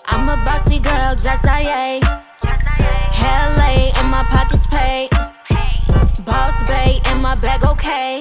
I'm a bossy girl, just I Hair lay and my pockets paid. Boss bait in my bag, okay.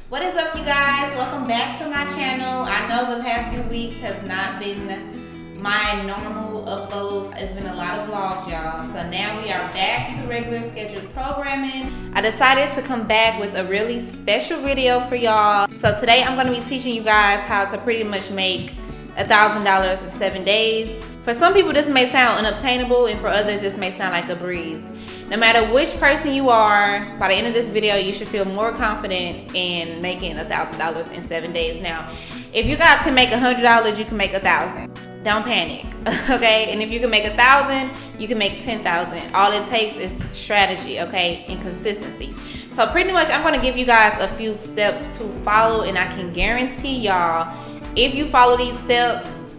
What is up, you guys? Welcome back to my channel. I know the past few weeks has not been my normal uploads. It's been a lot of vlogs, y'all. So now we are back to regular scheduled programming. I decided to come back with a really special video for y'all. So today I'm gonna be teaching you guys how to pretty much make $1,000 in 7 days. For some people this may sound unobtainable, and for others this may sound like a breeze. No matter which person you are, by the end of this video you should feel more confident in making $1,000 in 7 days. Now, if you guys can make $100, you can make $1,000. Don't panic, okay? And if you can make $1,000, you can make $10,000. All it takes is strategy, okay, and consistency. So pretty much I'm gonna give you guys a few steps to follow, and I can guarantee y'all, if you follow these steps,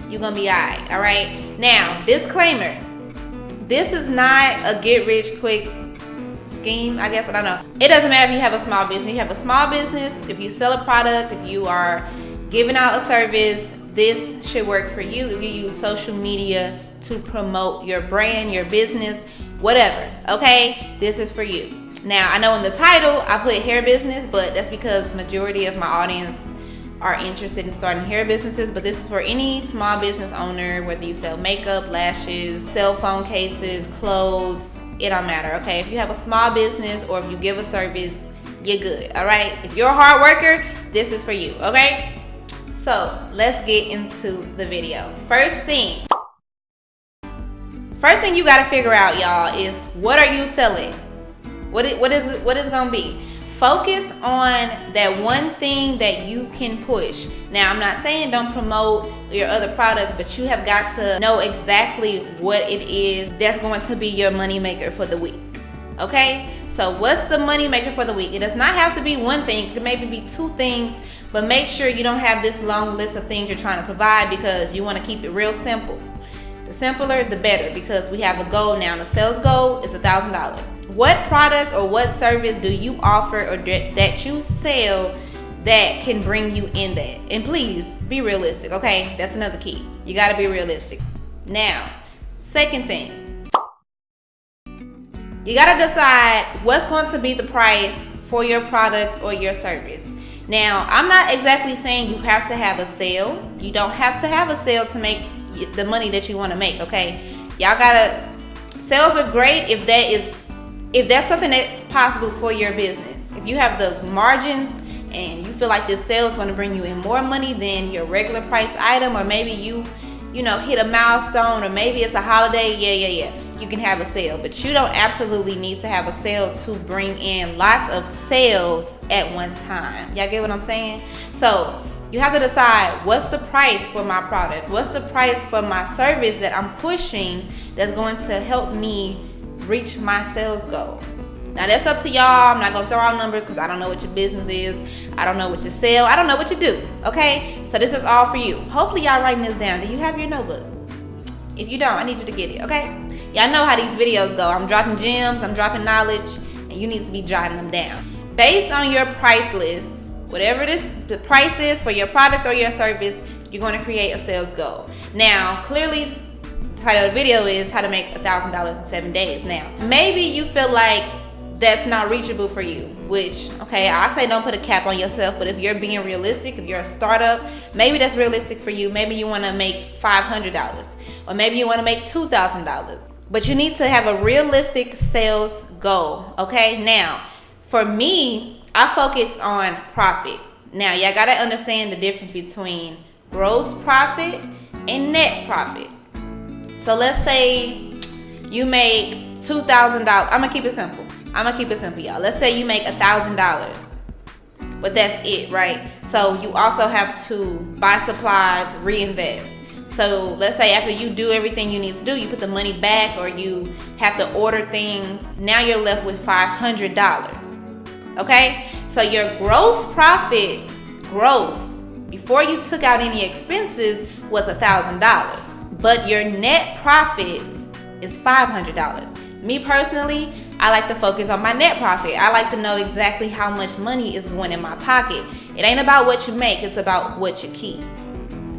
you're gonna be all right? Now, disclaimer, this is not a get-rich-quick scheme, I guess, but I don't know. It doesn't matter if you have a small business. You have a small business, if you sell a product, if you are giving out a service, this should work for you. If you use social media to promote your brand, your business, whatever, okay? This is for you. Now, I know in the title, I put hair business, but that's because majority of my audience are interested in starting hair businesses, but this is for any small business owner, whether you sell makeup, lashes, cell phone cases, clothes, it don't matter, okay? If you have a small business or if you give a service, you're good, all right? If you're a hard worker, this is for you, okay? So let's get into the video. First thing you gotta figure out, y'all, is what are you selling? What is it gonna be? Focus on that one thing that you can push. Now, I'm not saying don't promote your other products, but you have got to know exactly what it is that's going to be your money maker for the week. Okay? So what's the money maker for the week? It does not have to be one thing. It could maybe be two things, but make sure you don't have this long list of things you're trying to provide, because you want to keep it real simple. The simpler, the better, because we have a goal now. The sales goal is $1,000. What product or what service do you offer or that you sell that can bring you in that? And please be realistic, okay? That's another key. You got to be realistic. Now, second thing, you got to decide what's going to be the price for your product or your service. Now, I'm not exactly saying you have to have a sale. You don't have to have a sale to make the money that you want to make, okay? Y'all gotta, sales are great if that's something that's possible for your business. If you have the margins and you feel like this sale is going to bring you in more money than your regular price item, or maybe you hit a milestone, or maybe it's a holiday, yeah, you can have a sale. But you don't absolutely need to have a sale to bring in lots of sales at one time. Y'all get what I'm saying? So you have to decide, what's the price for my product? What's the price for my service that I'm pushing that's going to help me reach my sales goal? Now, that's up to y'all. I'm not going to throw out numbers because I don't know what your business is. I don't know what you sell. I don't know what you do, okay? So this is all for you. Hopefully y'all writing this down. Do you have your notebook? If you don't, I need you to get it, okay? Y'all know how these videos go. I'm dropping gems, I'm dropping knowledge, and you need to be jotting them down. Based on your price list, whatever the price is for your product or your service, you're going to create a sales goal. Now, clearly, the title of the video is how to make $1,000 in 7 days. Now, maybe you feel like that's not reachable for you, which, okay, I say don't put a cap on yourself, but if you're being realistic, if you're a startup, maybe that's realistic for you. Maybe you want to make $500, or maybe you want to make $2,000. But you need to have a realistic sales goal, okay? Now, for me, I focus on profit. Now, y'all gotta understand the difference between gross profit and net profit. So let's say you make $2,000. I'm gonna keep it simple, y'all. Let's say you make $1,000, but that's it, right? So you also have to buy supplies, reinvest. So let's say after you do everything you need to do, you put the money back, or you have to order things. Now you're left with $500. Okay, so your gross profit, before you took out any expenses, was $1,000, but your net profit is $500. Me personally, I like to focus on my net profit. I like to know exactly how much money is going in my pocket. It ain't about what you make, it's about what you keep.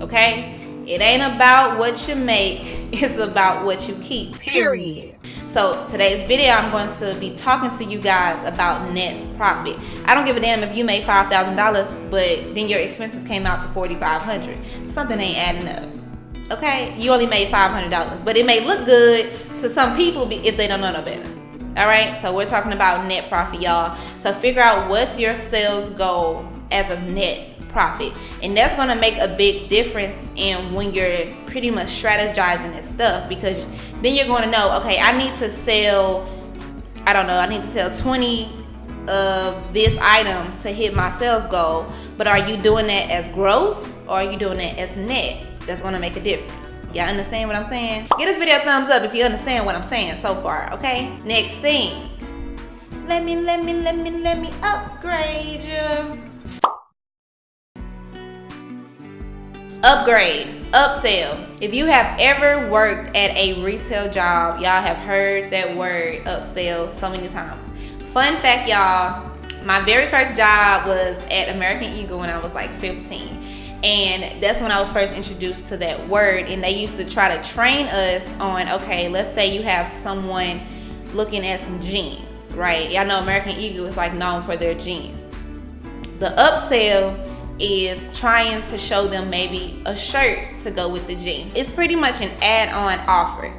Okay? It ain't about what you make, it's about what you keep. Period. So today's video, I'm going to be talking to you guys about net profit. I don't give a damn if you made $5,000, but then your expenses came out to $4,500. Something ain't adding up. Okay, you only made $500, but it may look good to some people if they don't know no better. All right, so we're talking about net profit, y'all. So figure out what's your sales goal as a net profit, and that's going to make a big difference in when you're pretty much strategizing this stuff, because then you're going to know, okay, I need to sell, I don't know, I need to sell 20 of this item to hit my sales goal. But are you doing that as gross or are you doing that as net? That's going to make a difference. Y'all understand what I'm saying? Give this video a thumbs up if you understand what I'm saying so far, okay? Next thing, let me upgrade you. Upgrade, upsell. If you have ever worked at a retail job, y'all have heard that word upsell so many times. Fun fact, y'all, my very first job was at American Eagle when I was like 15. And that's when I was first introduced to that word. And they used to try to train us on, okay, let's say you have someone looking at some jeans, right? Y'all know American Eagle is like known for their jeans. The upsell is trying to show them maybe a shirt to go with the jeans. It's pretty much an add-on offer.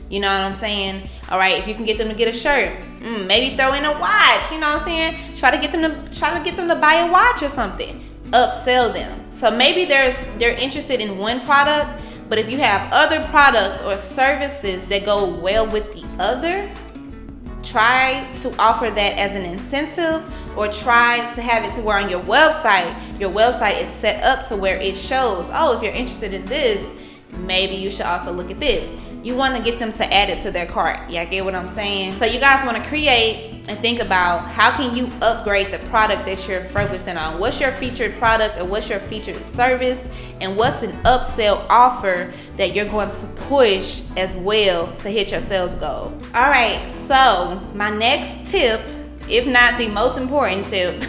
You know what I'm saying? All right, if you can get them to get a shirt, maybe throw in a watch. You know what I'm saying? Try to get them to buy a watch or something. Upsell them. So maybe they're interested in one product, but if you have other products or services that go well with the other, try to offer that as an incentive, or try to have it to where on your website is set up to where it shows, oh, if you're interested in this, maybe you should also look at this. You want to get them to add it to their cart. Y'all get what I'm saying? So you guys want to create and think about, how can you upgrade the product that you're focusing on? What's your featured product, or what's your featured service, and what's an upsell offer that you're going to push as well to hit your sales goal? All right, so my next tip, if not the most important tip,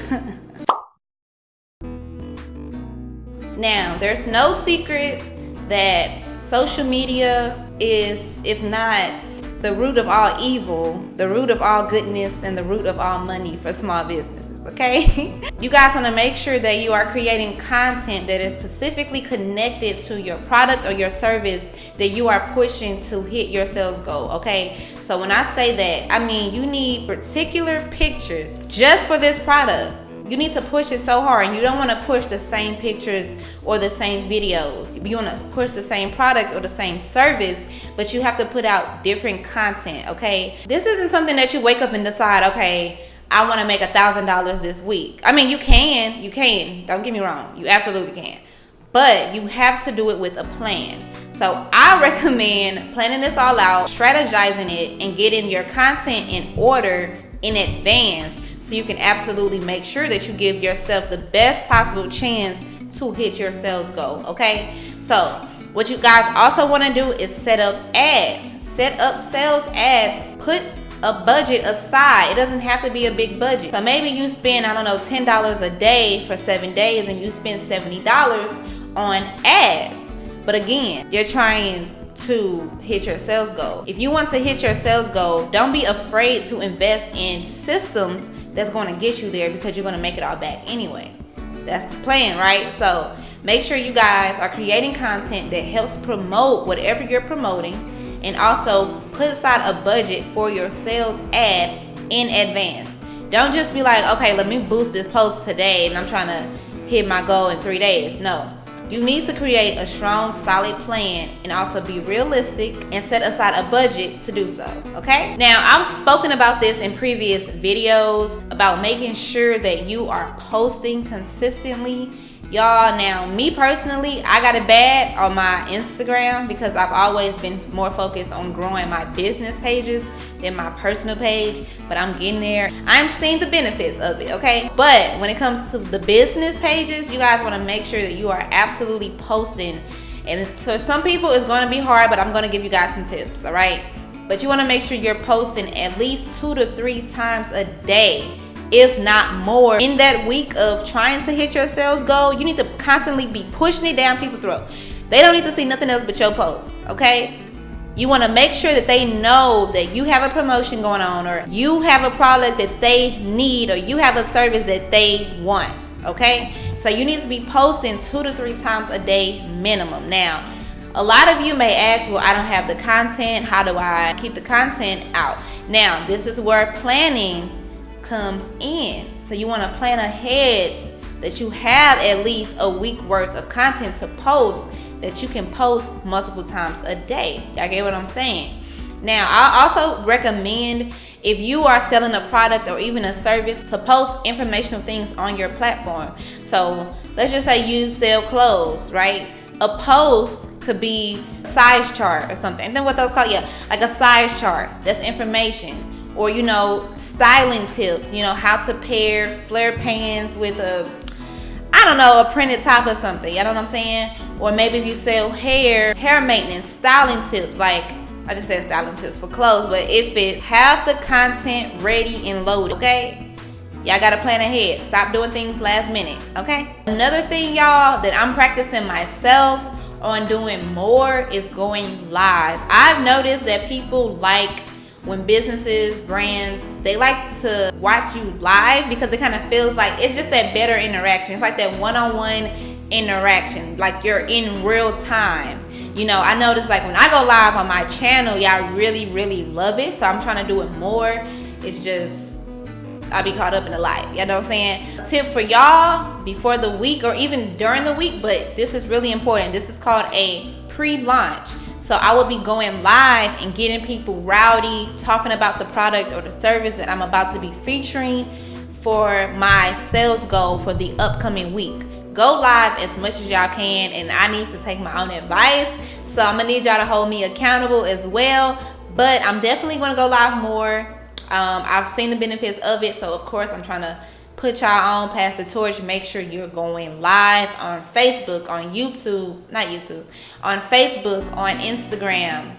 now there's no secret that social media is, if not the root of all evil, the root of all goodness, and the root of all money for small businesses, okay? You guys want to make sure that you are creating content that is specifically connected to your product or your service that you are pushing to hit your sales goal, okay? So when I say that, I mean you need particular pictures just for this product. You need to push it so hard, and you don't want to push the same pictures or the same videos. You want to push the same product or the same service, but you have to put out different content, okay? This isn't something that you wake up and decide, okay, I want to make $1,000 this week. I mean, you can, don't get me wrong, you absolutely can. But you have to do it with a plan. So I recommend planning this all out, strategizing it, and getting your content in order in advance, so you can absolutely make sure that you give yourself the best possible chance to hit your sales goal, okay? So what you guys also want to do is set up ads. Set up sales ads. Put a budget aside. It doesn't have to be a big budget. So maybe you spend, I don't know, $10 a day for 7 days, and you spend $70 on ads. But again, you're trying to hit your sales goal. If you want to hit your sales goal, don't be afraid to invest in systems that's going to get you there, because you're going to make it all back anyway. That's the plan, right? So make sure you guys are creating content that helps promote whatever you're promoting, and also put aside a budget for your sales ad in advance. Don't just be like, okay, let me boost this post today and I'm trying to hit my goal in 3 days. No. You need to create a strong, solid plan, and also be realistic and set aside a budget to do so, okay? Now, I've spoken about this in previous videos about making sure that you are posting consistently. Y'all, now, me personally, I got it bad on my Instagram because I've always been more focused on growing my business pages than my personal page, but I'm getting there. I'm seeing the benefits of it, okay? But when it comes to the business pages, you guys want to make sure that you are absolutely posting. And so some people it's going to be hard, but I'm going to give you guys some tips, all right? But you want to make sure you're posting at least 2 to 3 times a day, if not more. In that week of trying to hit your sales goal, you need to constantly be pushing it down people's throat. They don't need to see nothing else but your post, okay? You want to make sure that they know that you have a promotion going on, or you have a product that they need, or you have a service that they want, okay? So you need to be posting 2 to 3 times a day minimum. Now, a lot of you may ask, well, I don't have the content. How do I keep the content out? Now, this is where planning comes in. So you want to plan ahead that you have at least a week worth of content to post, that you can post multiple times a day. Y'all get what I'm saying? Now, I also recommend, if you are selling a product or even a service, to post informational things on your platform. So let's just say you sell clothes, right? A post could be a size chart or something. And then what those called? Yeah, like a size chart. That's information. Or, styling tips. How to pair flare pants with a printed top or something. You know what I'm saying? Or maybe if you sell hair maintenance, styling tips. Like, I just said styling tips for clothes, but if it's have the content ready and loaded, okay? Y'all gotta plan ahead. Stop doing things last minute, okay? Another thing, y'all, that I'm practicing myself on doing more is going live. I've noticed that people like when businesses, brands, they like to watch you live because it kind of feels like it's just that better interaction. It's like that one-on-one interaction, like you're in real time. I notice like when I go live on my channel, y'all really, really love it. So I'm trying to do it more. It's just, I'll be caught up in the light. You know what I'm saying? Tip for y'all before the week or even during the week, but this is really important. This is called a pre-launch. So I will be going live and getting people rowdy, talking about the product or the service that I'm about to be featuring for my sales goal for the upcoming week. Go live as much as y'all can, and I need to take my own advice. So I'm gonna need y'all to hold me accountable as well. But I'm definitely gonna go live more. I've seen the benefits of it, so of course I'm trying to put y'all on, pass the torch. Make sure you're going live on Facebook, on on Facebook, on Instagram.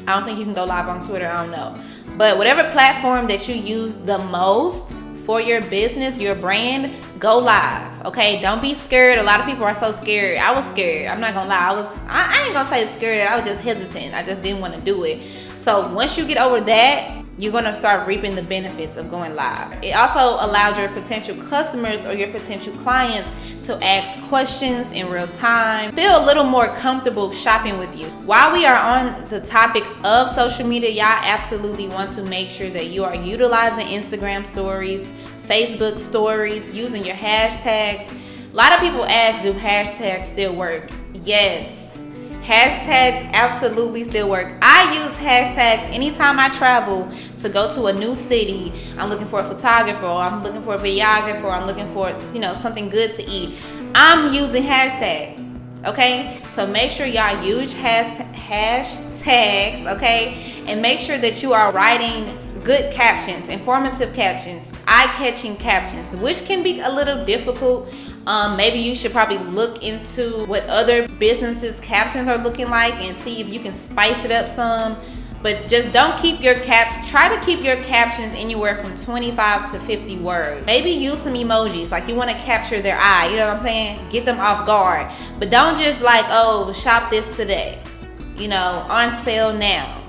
I don't think you can go live on Twitter, I don't know. But whatever platform that you use the most for your business, your brand, go live, okay? Don't be scared. A lot of people are so scared. I was scared. I'm not gonna lie. I ain't gonna say scared. I was just hesitant. I just didn't want to do it. So once you get over that, you're going to start reaping the benefits of going live. It also allows your potential customers or your potential clients to ask questions in real time, feel a little more comfortable shopping with you. While we are on the topic of social media, y'all absolutely want to make sure that you are utilizing Instagram stories, Facebook stories, using your hashtags. A lot of people ask, do hashtags still work? Yes. Hashtags absolutely still work. I use hashtags anytime I travel to go to a new city. I'm looking for a photographer, or I'm looking for a videographer, or I'm looking for something good to eat. I'm using hashtags, okay? So make sure y'all use hashtags, okay? And make sure that you are writing good captions, informative captions, eye-catching captions, which can be a little difficult. Maybe you should probably look into what other businesses' captions are looking like and see if you can spice it up some. But just don't keep your try to keep your captions anywhere from 25 to 50 words. Maybe use some emojis, like you want to capture their eye, you know what I'm saying? Get them off guard. But don't just like, oh, shop this today, on sale now,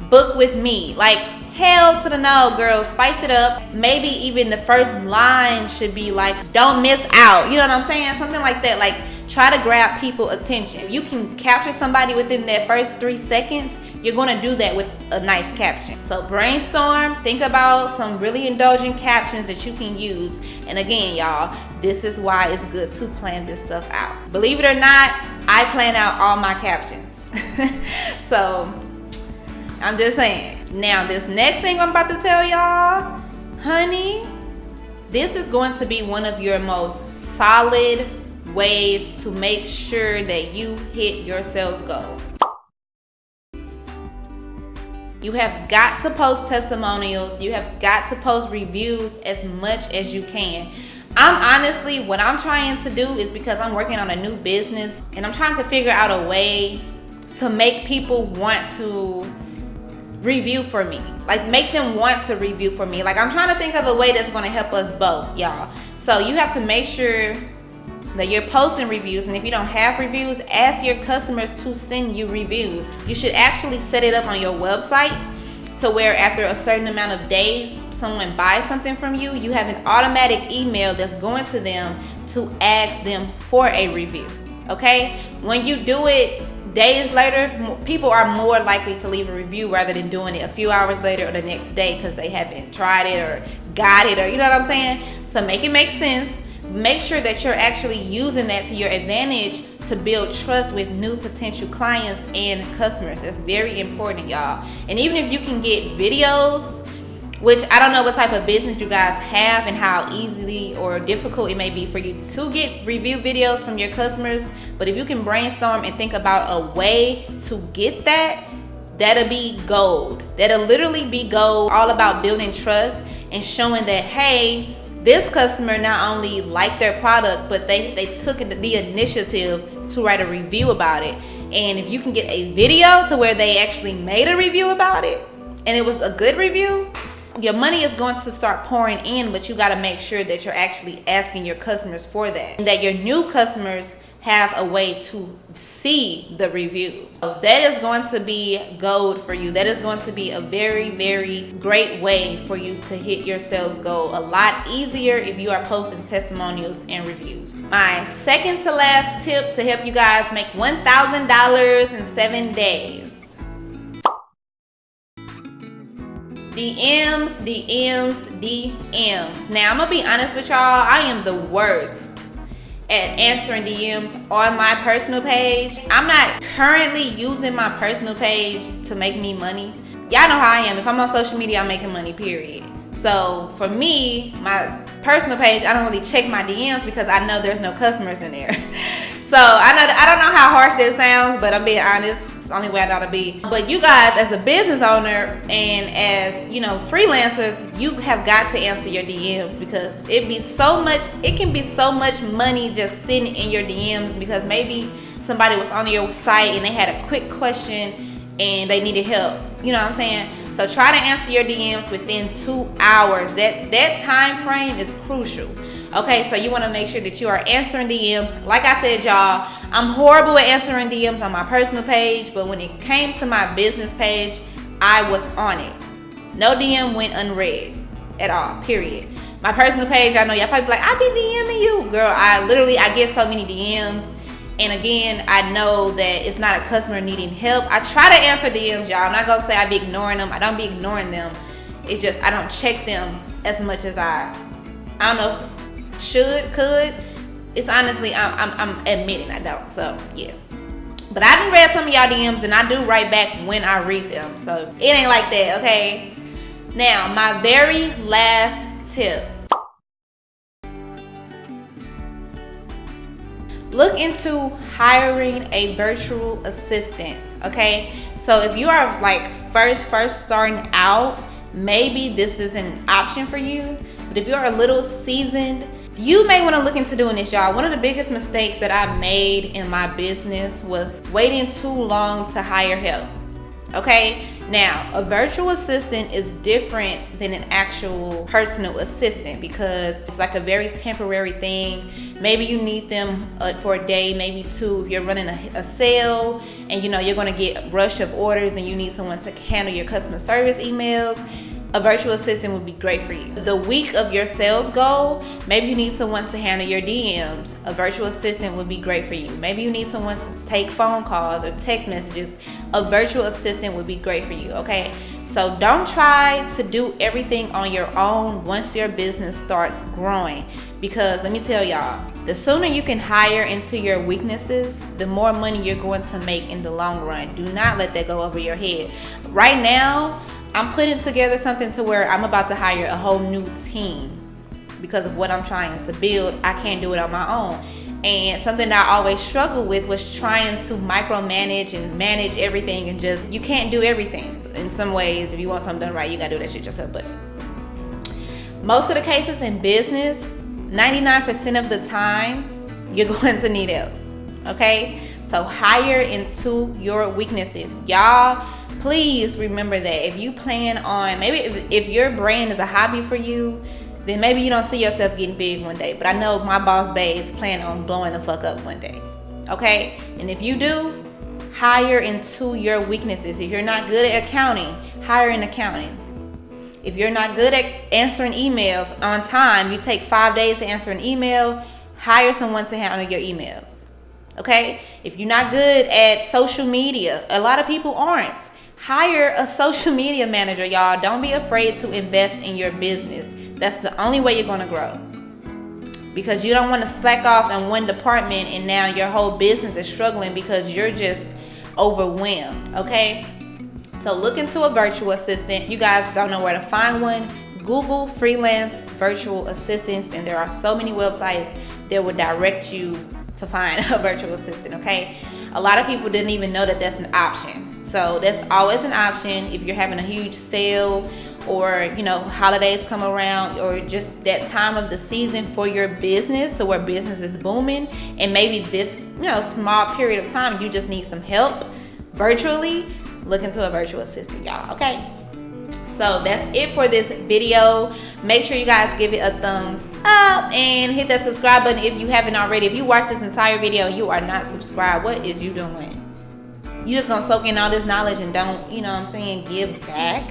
book with me. Like, hell to the no, girls. Spice it up. Maybe even the first line should be like, don't miss out. You know what I'm saying? Something like that. Like, try to grab people's attention. If you can capture somebody within that first 3 seconds, you're going to do that with a nice caption. So brainstorm, think about some really indulgent captions that you can use. And again, y'all, this is why it's good to plan this stuff out. Believe it or not, I plan out all my captions. So I'm just saying. Now, this next thing I'm about to tell y'all, honey, this is going to be one of your most solid ways to make sure that you hit your sales goal. You have got to post testimonials. You have got to post reviews as much as you can. What I'm trying to do is, because I'm working on a new business and I'm trying to figure out a way to make people want to review for me. Like, make them want to review for me. Like, I'm trying to think of a way that's going to help us both, y'all. So you have to make sure that you're posting reviews, and if you don't have reviews, ask your customers to send you reviews. You should actually set it up on your website so where after a certain amount of days someone buys something from you, you have an automatic email that's going to them to ask them for a review. Okay, when you do it days later, people are more likely to leave a review rather than doing it a few hours later or the next day because they haven't tried it or got it, or you know what I'm saying. So make it make sense. Make sure that you're actually using that to your advantage to build trust with new potential clients and customers. That's very important, y'all. And even if you can get videos, which I don't know what type of business you guys have and how easily or difficult it may be for you to get review videos from your customers, but if you can brainstorm and think about a way to get that, that'll be gold. That'll literally be gold. All about building trust and showing that, hey, this customer not only liked their product, but they took the initiative to write a review about it. And if you can get a video to where they actually made a review about it and it was a good review, your money is going to start pouring in, but you got to make sure that you're actually asking your customers for that, and that your new customers have a way to see the reviews. So that is going to be gold for you. That is going to be a very, very great way for you to hit your sales goal a lot easier if you are posting testimonials and reviews. My second to last tip to help you guys make $1,000 in 7 days. DMs, DMs, DMs. Now I'm gonna be honest with y'all, I am the worst at answering DMs on my personal page. I'm not currently using my personal page to make me money. Y'all know how I am. If I'm on social media, I'm making money, period. So for me, my personal page, I don't really check my DMs because I know there's no customers in there. So I don't know how harsh that sounds, but I'm being honest. It's the only way I know to be. But you guys, as a business owner and as, you know, freelancers, you have got to answer your DMs because it can be so much money just sitting in your DMs because maybe somebody was on your site and they had a quick question and they needed help. You know what I'm saying? So try to answer your DMs within 2 hours. That time frame is crucial. Okay, so you want to make sure that you are answering DMs. Like I said, y'all, I'm horrible at answering DMs on my personal page, but when it came to my business page, I was on it. No DM went unread at all, period. My personal page, I know y'all probably be like, I be DMing you. Girl, I get so many DMs. And again, I know that it's not a customer needing help. I try to answer DMs, y'all. I'm not going to say I be ignoring them. I don't be ignoring them. It's just I don't check them as much as I don't know if could. It's honestly, I'm admitting I don't. So, yeah. But I done read some of y'all DMs and I do write back when I read them. So, it ain't like that, okay? Now, my very last tip. Look into hiring a virtual assistant, okay? So if you are like first starting out, maybe this is an option for you. But if you're a little seasoned, you may want to look into doing this, y'all. One of the biggest mistakes that I made in my business was waiting too long to hire help, okay? Now, a virtual assistant is different than an actual personal assistant because it's like a very temporary thing. Maybe you need them for a day, maybe two. If you're running a sale and you know you're going to get a rush of orders and you need someone to handle your customer service emails, a virtual assistant would be great for you. The week of your sales goal, maybe you need someone to handle your DMs. A virtual assistant would be great for you. Maybe you need someone to take phone calls or text messages. A virtual assistant would be great for you, okay? So don't try to do everything on your own once your business starts growing. Because let me tell y'all, the sooner you can hire into your weaknesses, the more money you're going to make in the long run. Do not let that go over your head. Right now, I'm putting together something to where I'm about to hire a whole new team because of what I'm trying to build. I can't do it on my own. And something that I always struggled with was trying to micromanage and manage everything, and just, you can't do everything. In some ways, if you want something done right, you gotta do that shit yourself. But most of the cases in business, 99% of the time, you're going to need help, okay? So hire into your weaknesses. Y'all, please remember that if you plan on, maybe if your brand is a hobby for you, then maybe you don't see yourself getting big one day. But I know my boss bae is planning on blowing the fuck up one day. Okay? And if you do, hire into your weaknesses. If you're not good at accounting, hire in accounting. If you're not good at answering emails on time, you take 5 days to answer an email, hire someone to handle your emails. Okay? If you're not good at social media, a lot of people aren't. Hire a social media manager, y'all. Don't be afraid to invest in your business. That's the only way you're going to grow. Because you don't want to slack off in one department and now your whole business is struggling because you're just overwhelmed. Okay? So look into a virtual assistant. You guys don't know where to find one. Google freelance virtual assistants, and there are so many websites that will direct you to find a virtual assistant. Okay? A lot of people didn't even know that that's an option. So that's always an option if you're having a huge sale, or holidays come around, or just that time of the season for your business, so where business is booming, and maybe this small period of time you just need some help virtually. Look into a virtual assistant, y'all. Okay? So that's it for this video. Make sure you guys give it a thumbs up and hit that subscribe button if you haven't already. If you watched this entire video and you are not subscribed, what is you doing? You just gonna soak in all this knowledge and don't, give back?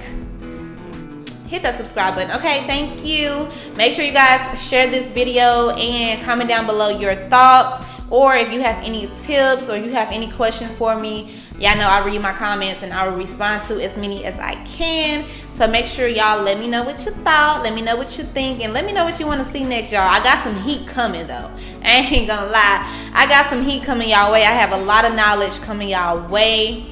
Hit that subscribe button. Okay, thank you. Make sure you guys share this video and comment down below your thoughts, or if you have any tips or you have any questions for me. Y'all know I read my comments and I will respond to as many as I can. So make sure y'all let me know what you thought. Let me know what you think. And let me know what you want to see next, y'all. I got some heat coming, though. I ain't gonna lie. I got some heat coming y'all way. I have a lot of knowledge coming y'all way.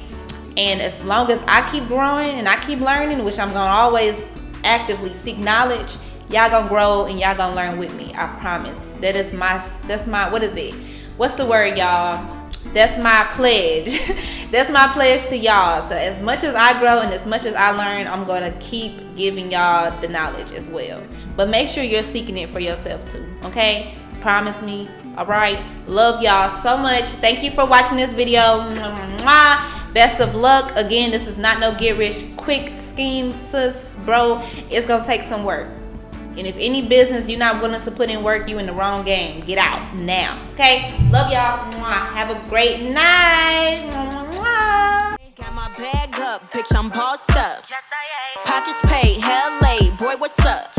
And as long as I keep growing and I keep learning, which I'm gonna always actively seek knowledge, y'all gonna grow and y'all gonna learn with me. I promise. That's my, what is it? What's the word, y'all? That's my pledge. That's my pledge to y'all. So as much as I grow and as much as I learn, I'm going to keep giving y'all the knowledge as well. But make sure you're seeking it for yourself too. Okay? Promise me. All right? Love y'all so much. Thank you for watching this video. Mwah. Best of luck. Again, this is not no get rich quick scheme, sis, bro. It's going to take some work. And if any business you're not willing to put in work, you in the wrong game. Get out now. Okay? Love y'all. Mwah. Have a great night. Mwah. Got my bag up, bitch, I'm bossed up. Pockets paid, hell laid, boy, what's up?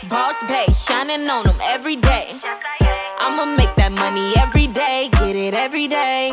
Boss bae, shining on them every day. I'ma make that money every day, get it every day.